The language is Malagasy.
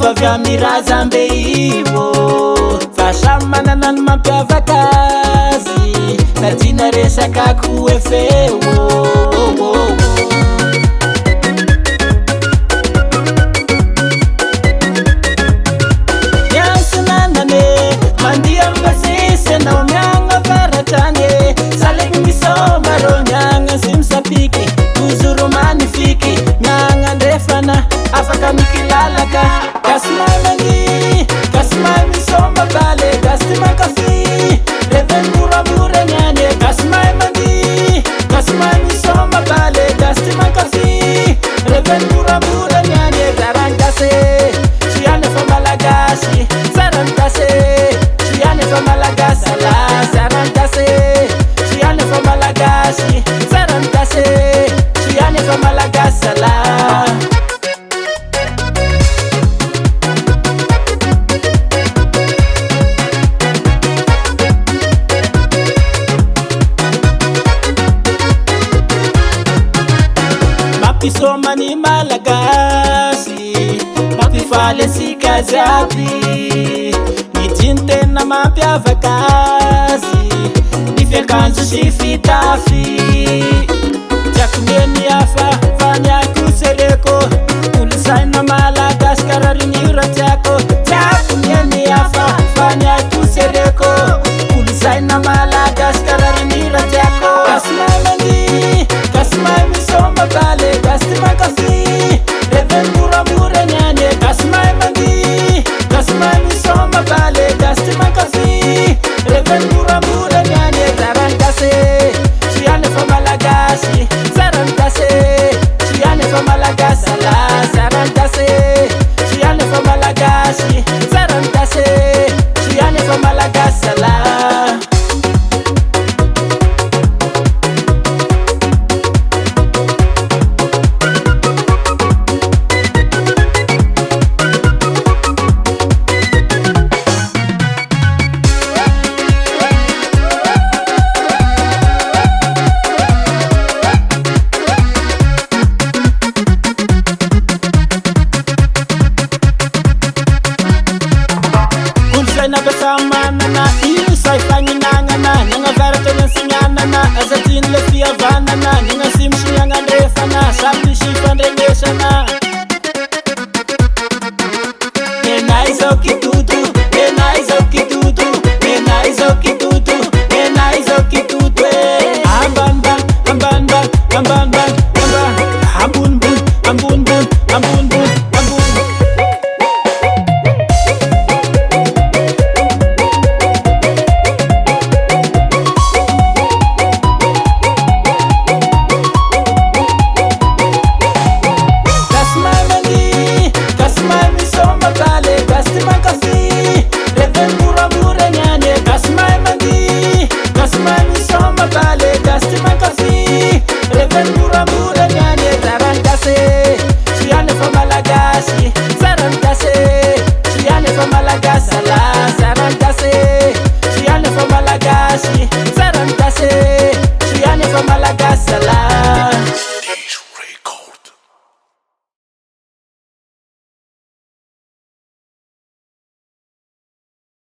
vavia mirazambe ivo fa samy manana ny mampiavaka azy na dina resaka koe feo miansinanane mandia mbasisy anao miagna varatrany saleky misoma rô miagna sy misapiky toujours magnifique miagna ndrefana afaka mikilalaka kasimay mani kasimay misoma bale kastima kafi reven muramura nyane kasimay mani kasimay misoma bale kastima kafi reven muramura nyane garangase chiane fa malagasi sarangase chiane fa malagasi la sarangase chiane fa malagasi sarangase chiane fa malagasi la Somani malagasi mapifale sikazabi nitinte na mampiavakasi ifyakanzo sy fitafy tiakoneny afa fanyako sereko kolosaina malagasy kararinira tiako tiakoneny afa fanyako sereko kolosaina malagasy kararinira tiako kasimay mani kasimay misoma bale kastima kafi reven muramura nyane kasimay mani kasimay misoma bale kastima kafi reven muramura nyane sarangase chiane fa malagasi sarangase chiane fa malagasi la sarangase chiane fa malagasi sarangase chiane fa malagasi la Nabasamanana isay fagninanana nagnavaraka sinyanana azatiny le fihavanana nagnasimisiagnandrefana samy sifandregnesana enay zao kitutu enay zao kitutu enay zao kitutu enay zao kitutu ambanban ambanban ambanban ambunbun ambunbun ambunbun Sarangase, chiane fa malagasi, chiane fa malagasi la